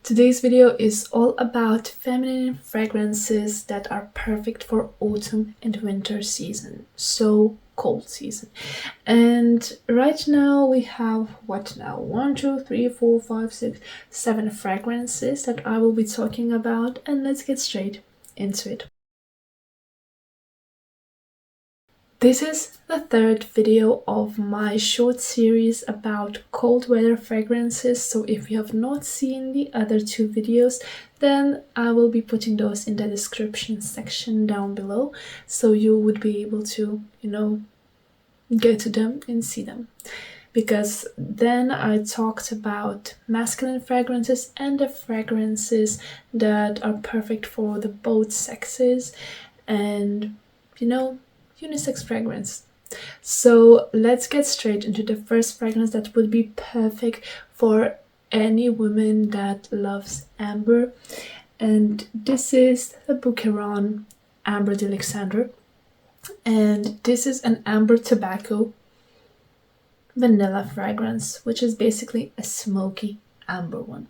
Today's video is all about feminine fragrances that are perfect for autumn and winter season, so cold season. And right now we have what now? 1, 2, 3, 4, 5, 6, 7 fragrances that I will be talking about, and let's get straight into it. This is the third video of my short series about cold weather fragrances, so if you have not seen the other two videos, then I will be putting those in the description section down below, so you would be able to, go to them and see them. Because then I talked about masculine fragrances and the fragrances that are perfect for the both sexes and, unisex fragrance. So let's get straight into the first fragrance that would be perfect for any woman that loves amber, and this is the Boucheron Ambre de Alexandrie, and this is an amber tobacco vanilla fragrance, which is basically a smoky amber one.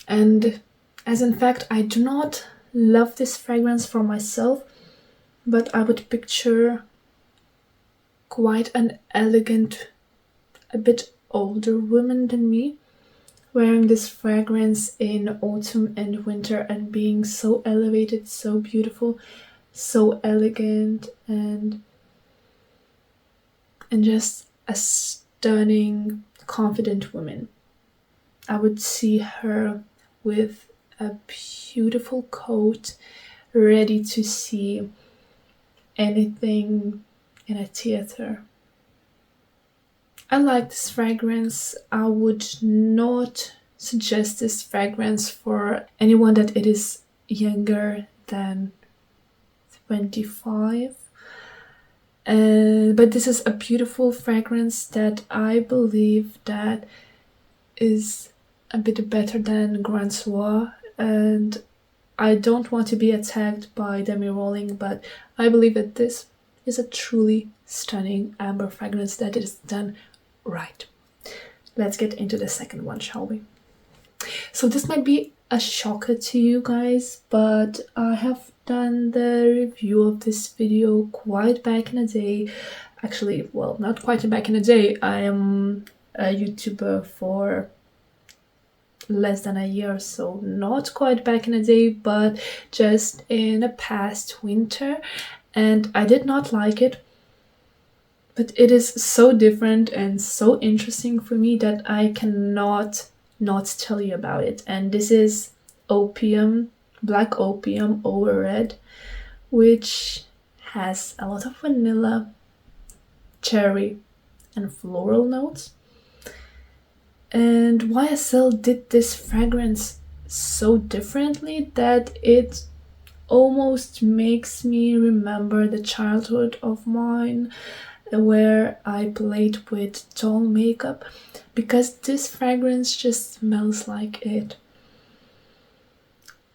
And as in fact, I do not love this fragrance for myself, but I would picture quite an elegant, a bit older woman than me wearing this fragrance in autumn and winter and being so elevated, so beautiful, so elegant, and just a stunning, confident woman. I would see her with a beautiful coat, ready to see anything in a theater. I like this fragrance. I would not suggest this fragrance for anyone that it is younger than 25. But this is a beautiful fragrance that I believe that is a bit better than Grand Soir, and I don't want to be attacked by Demi Rolling, but I believe that this is a truly stunning amber fragrance that is done right. Let's get into the second one, shall we? So this might be a shocker to you guys, but I have done the review of this video quite back in the day. Actually, well, not quite back in the day. I am a YouTuber for less than a year or so, not quite back in the day, but just in the past winter, and I did not like it, but it is so different and so interesting for me that I cannot not tell you about it. And this is Opium, Black Opium Over Red, which has a lot of vanilla, cherry, and floral notes. And YSL did this fragrance so differently that it almost makes me remember the childhood of mine where I played with doll makeup, because this fragrance just smells like it.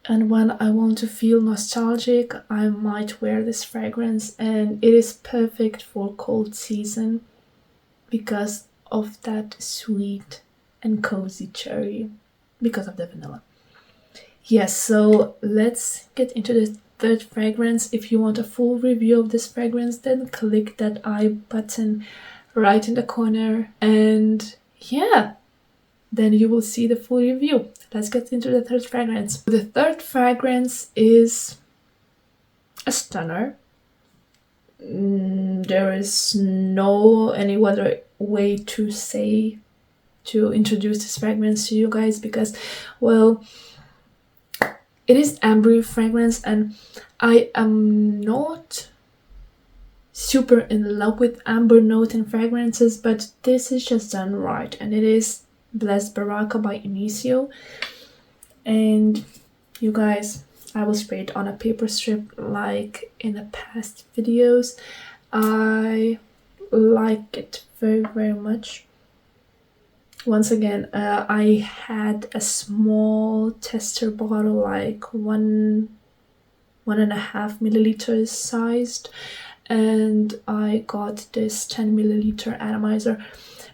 And when I want to feel nostalgic, I might wear this fragrance, and it is perfect for cold season because of that sweet and cozy cherry, because of the vanilla. Yes, so let's get into the third fragrance. If you want a full review of this fragrance, then click that I button right in the corner, and yeah, then you will see the full review. Let's get into the third fragrance. The third fragrance is a stunner. There is no any other way to introduce this fragrance to you guys, because, well, it is amber fragrance, and I am not super in love with amber note in fragrances, but this is just done right, and it is Blessed Baraka by Initio. And you guys, I will spray it on a paper strip like in the past videos. I like it very, very much. Once again, I had a small tester bottle, like 1.5 milliliters sized, and I got this 10 milliliter atomizer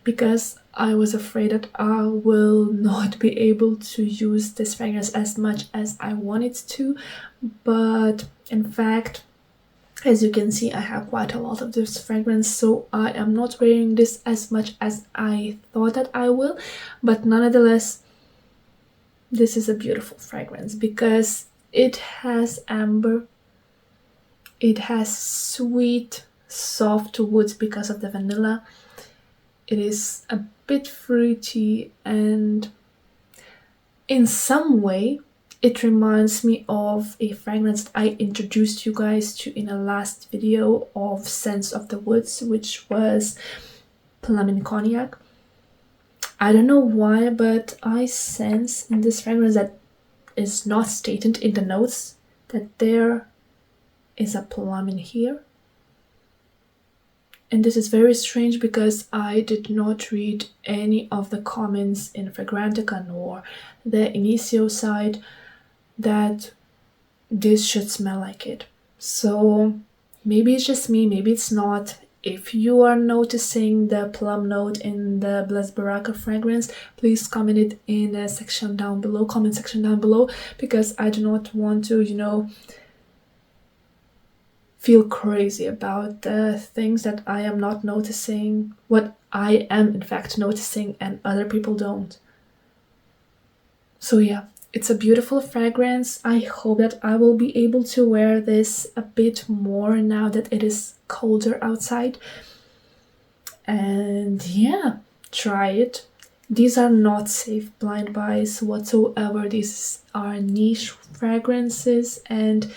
because I was afraid that I will not be able to use this fragrance as much as I wanted to. But in fact, as you can see, I have quite a lot of this fragrance, so I am not wearing this as much as I thought that I will. But nonetheless, this is a beautiful fragrance because it has amber, it has sweet, soft woods because of the vanilla. It is a bit fruity, and in some way it reminds me of a fragrance that I introduced you guys to in a last video of Scents of the Woods, which was Plum and Cognac. I don't know why, but I sense in this fragrance that is not stated in the notes that there is a plum in here. And this is very strange because I did not read any of the comments in Fragrantica nor the Initio side that this should smell like it. So maybe it's just me, maybe it's not. If you are noticing the plum note in the Blessed Baraka fragrance, please comment it in the section down below, comment section down below, because I do not want to, feel crazy about the things that I am not noticing, what I am in fact noticing and other people don't. So yeah, it's a beautiful fragrance. I hope that I will be able to wear this a bit more now that it is colder outside. And yeah, try it. These are not safe blind buys whatsoever. These are niche fragrances, and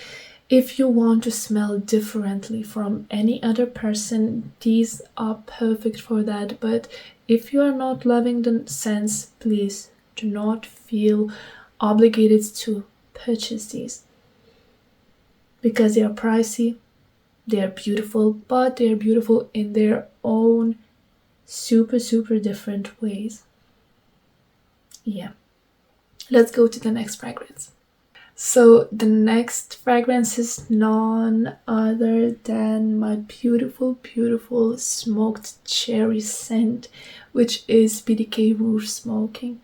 if you want to smell differently from any other person, these are perfect for that. But if you are not loving the scents, please do not feel obligated to purchase these, because they are pricey, they are beautiful, but they are beautiful in their own super different ways. Yeah, let's go to the next fragrance. So the next fragrance is none other than my beautiful smoked cherry scent, which is BDK Rouge Smoking.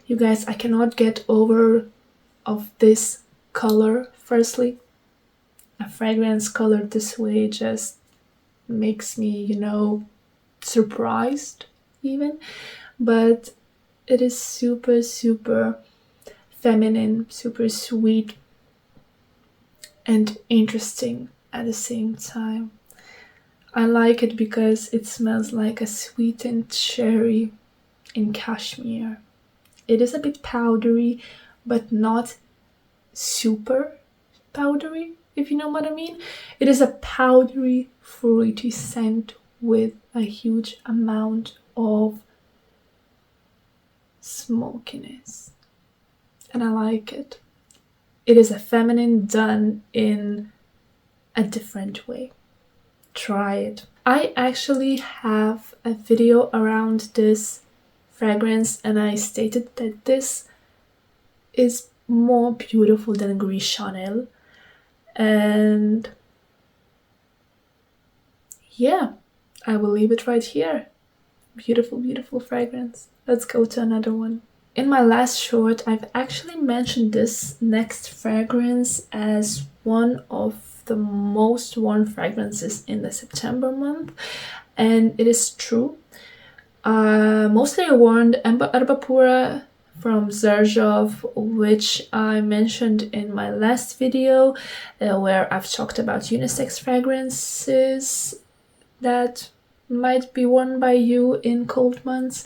You guys, I cannot get over of this color. Firstly, a fragrance colored this way just makes me, surprised even. But it is super feminine, super sweet, and interesting at the same time. I like it because it smells like a sweetened cherry in cashmere. It is a bit powdery, but not super powdery, if you know what I mean. It is a powdery, fruity scent with a huge amount of smokiness. And I like it. It is a feminine done in a different way. Try it. I actually have a video around this fragrance, and I stated that this is more beautiful than Gris Chanel. And yeah, I will leave it right here. Beautiful fragrance. Let's go to another one. In my last short, I've actually mentioned this next fragrance as one of the most worn fragrances in the September month, and it is true. Mostly I worn Erba Pura from Xerjoff, which I mentioned in my last video, where I've talked about unisex fragrances that might be worn by you in cold months.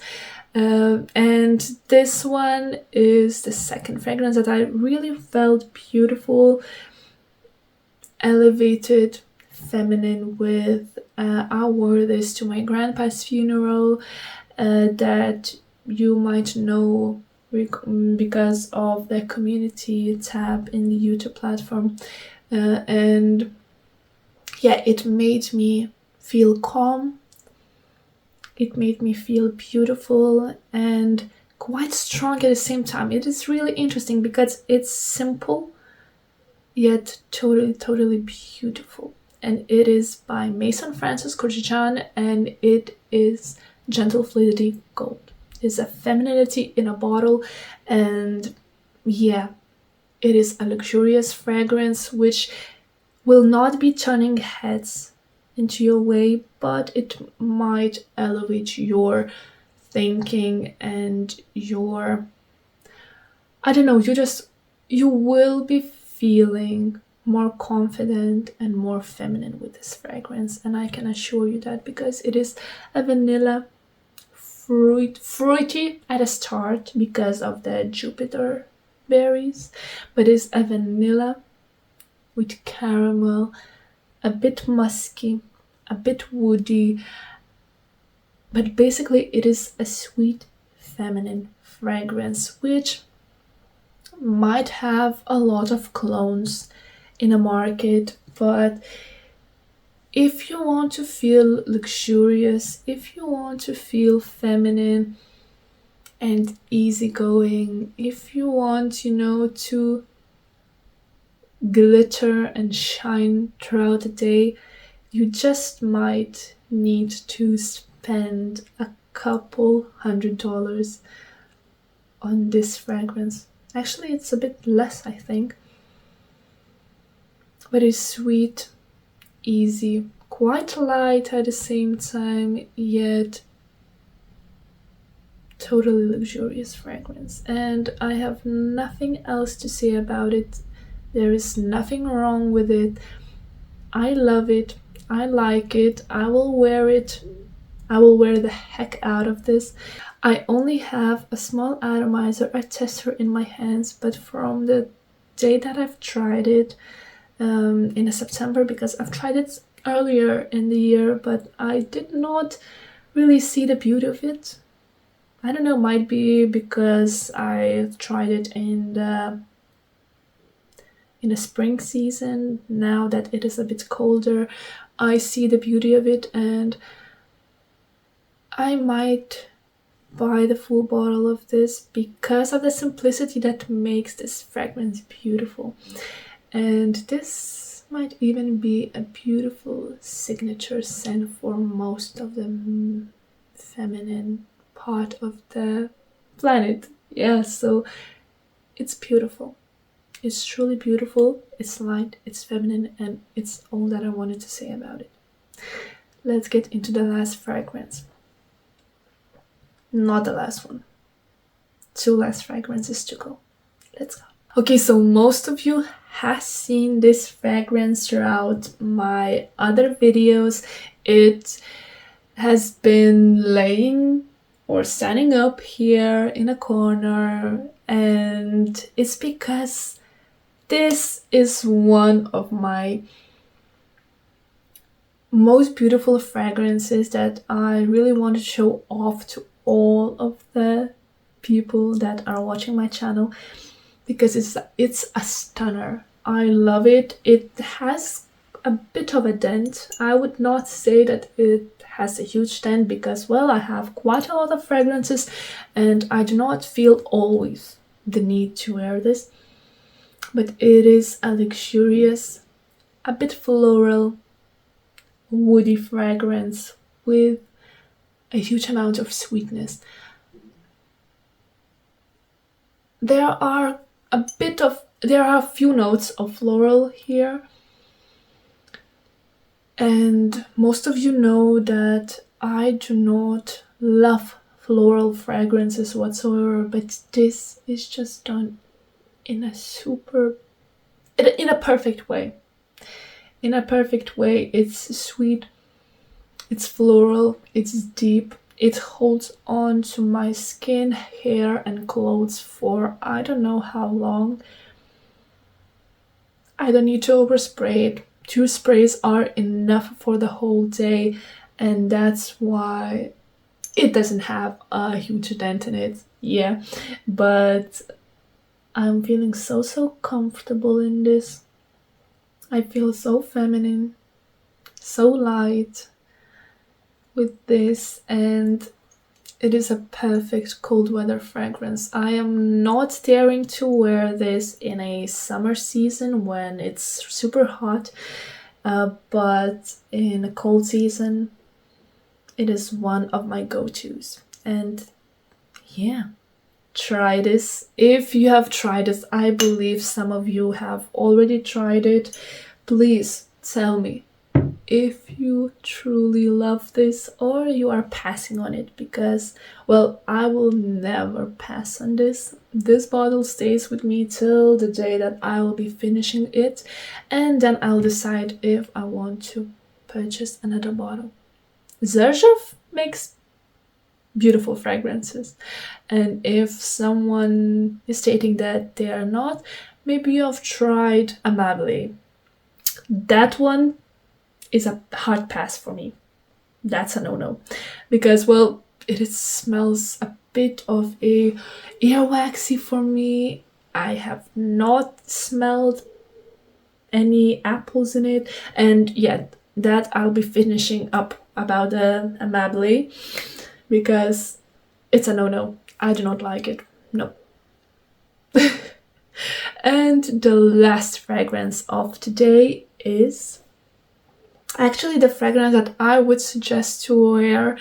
And this one is the second fragrance that I really felt beautiful, elevated, feminine with. I wore this to my grandpa's funeral, that you might know because of the community tab in the YouTube platform. And yeah, it made me feel calm. It made me feel beautiful and quite strong at the same time. It is really interesting because it's simple yet totally beautiful. And it is by Maison Francis Kurkdjian, and it is Gentle Fluidity Gold. It's a femininity in a bottle, and yeah, it is a luxurious fragrance which will not be turning heads into your way, but it might elevate your thinking and your, I don't know, you will be feeling more confident and more feminine with this fragrance, and I can assure you that, because it is a vanilla fruity at the start because of the Jupiter berries, but it's a vanilla with caramel, a bit musky, a bit woody, but basically it is a sweet feminine fragrance which might have a lot of clones in a market, but if you want to feel luxurious, if you want to feel feminine and easygoing, if you want, to glitter and shine throughout the day, you just might need to spend a couple $100 on this fragrance. Actually, it's a bit less, I think. But it's sweet, easy, quite light at the same time, yet totally luxurious fragrance. And I have nothing else to say about it. There is nothing wrong with it. I love it. I like it. I will wear it. I will wear the heck out of this. I only have a small atomizer, a tester in my hands, but from the day that I've tried it in September, because I've tried it earlier in the year, but I did not really see the beauty of it. I don't know, might be because I tried it in the spring season. Now that it is a bit colder, I see the beauty of it, and I might buy the full bottle of this because of the simplicity that makes this fragrance beautiful. And this might even be a beautiful signature scent for most of the feminine part of the planet. Yeah, so it's beautiful. It's truly beautiful. It's light, it's feminine, and it's all that I wanted to say about it. Let's get into the last fragrance. Not the last one. 2 last fragrances to go. Let's go. Okay, so most of you have seen this fragrance throughout my other videos. It has been laying or standing up here in a corner, and it's because this is one of my most beautiful fragrances that I really want to show off to all of the people that are watching my channel, because it's a stunner. I love it. It has a bit of a dent. I would not say that it has a huge dent because, well, I have quite a lot of fragrances and I do not feel always the need to wear this, but it is a luxurious, a bit floral, woody fragrance with a huge amount of sweetness. There are a few notes of floral here, and most of you know that I do not love floral fragrances whatsoever, but this is just done in a perfect way. In a perfect way. It's sweet, it's floral, it's deep, it holds on to my skin, hair, and clothes for I don't know how long. I don't need to overspray it. 2 sprays are enough for the whole day, and that's why it doesn't have a huge dent in it. Yeah, but I'm feeling so comfortable in this. I feel so feminine, so light with this, and it is a perfect cold weather fragrance. I am not daring to wear this in a summer season when it's super hot, but in a cold season It is one of my go-tos. And yeah, try this. If you have tried this, I believe some of you have already tried it. Please tell me if you truly love this or you are passing on it, because, well, I will never pass on this. This bottle stays with me till the day that I will be finishing it, and then I'll decide if I want to purchase another bottle. Xerjoff makes beautiful fragrances, and if someone is stating that they are not, maybe you have tried Amable. That one is a hard pass for me. That's a no-no, because, well, it smells a bit of a earwaxy for me. I have not smelled any apples in it, and yet that I'll be finishing up about the Amable, because it's a no-no. I do not like it. No. And the last fragrance of today is actually the fragrance that I would suggest to wear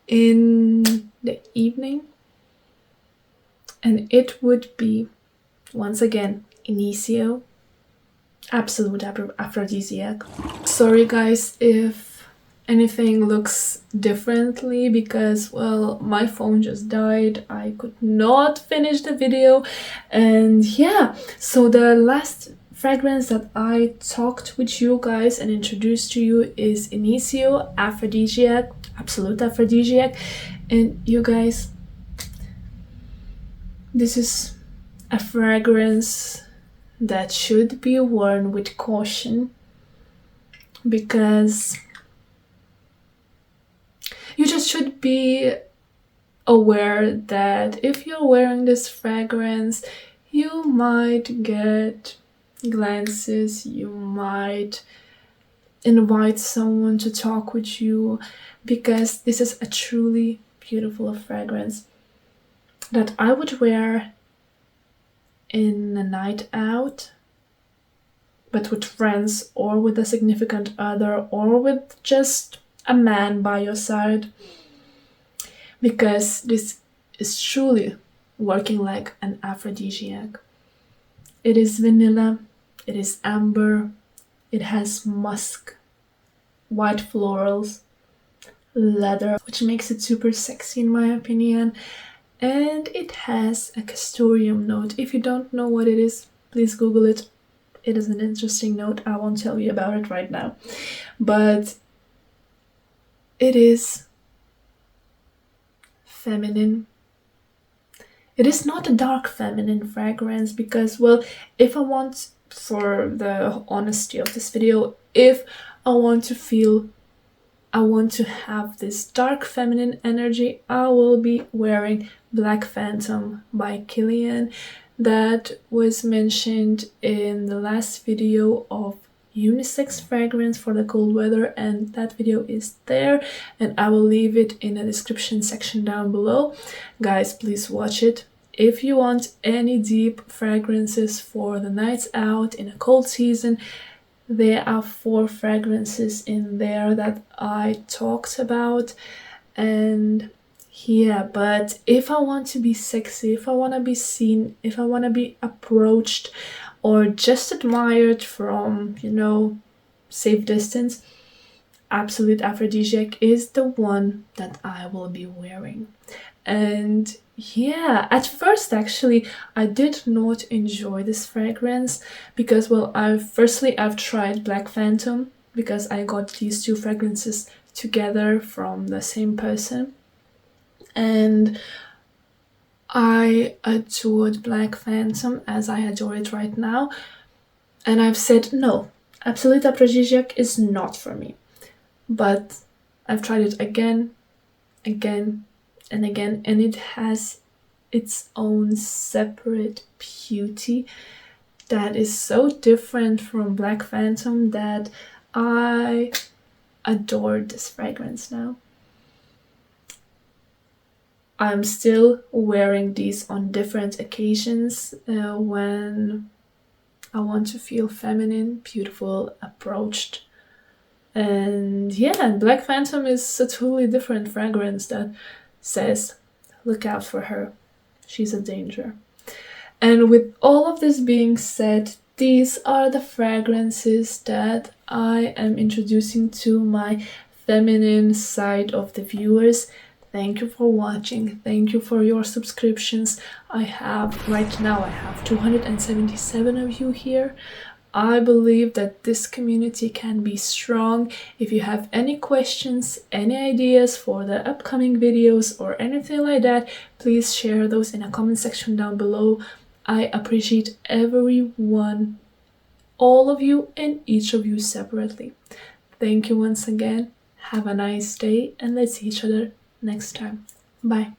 in the evening. And it would be, once again, Initio, Absolute Aphrodisiac. Sorry guys if anything looks differently, because, well, my phone just died. I could not finish the video. And yeah, so the last fragrance that I talked with you guys and introduced to you is Initio Aphrodisiac, Absolute Aphrodisiac. And you guys, this is a fragrance that should be worn with caution, because you just should be aware that if you're wearing this fragrance, you might get glances, you might invite someone to talk with you, because this is a truly beautiful fragrance that I would wear in a night out, but with friends or with a significant other or with just a man by your side, because this is truly working like an aphrodisiac. It is vanilla, it is amber, it has musk, white florals, leather, which makes it super sexy in my opinion, and it has a castoreum note. If you don't know what it is, please Google it. It is an interesting note. I won't tell you about it right now, but it is feminine. It is not a dark feminine fragrance, because, well, if I want, for the honesty of this video, if I want to have this dark feminine energy, I will be wearing Black Phantom by Kilian. That was mentioned in the last video of Unisex fragrance for the cold weather, and that video is there, and I will leave it in the description section down below. Guys, please watch it. If you want any deep fragrances for the nights out in a cold season, there are 4 fragrances in there that I talked about. And yeah, but if I want to be sexy, if I want to be seen, if I want to be approached or just admired from, safe distance, Absolute Aphrodisiac is the one that I will be wearing. And yeah, at first actually I did not enjoy this fragrance, because, well, I've tried Black Phantom, because I got these 2 fragrances together from the same person, and I adored Black Phantom as I adore it right now, and I've said no, Absolute Aphrodisiac is not for me. But I've tried it again, and again, and it has its own separate beauty that is so different from Black Phantom that I adore this fragrance now. I'm still wearing these on different occasions when I want to feel feminine, beautiful, approached, And yeah, Black Phantom is a totally different fragrance that says, look out for her. She's a danger. And with all of this being said, these are the fragrances that I am introducing to my feminine side of the viewers. Thank you for watching. Thank you for your subscriptions. Right now I have 277 of you here. I believe that this community can be strong. If you have any questions, any ideas for the upcoming videos or anything like that, please share those in a comment section down below. I appreciate everyone, all of you and each of you separately. Thank you once again. Have a nice day and let's see each other next time. Bye.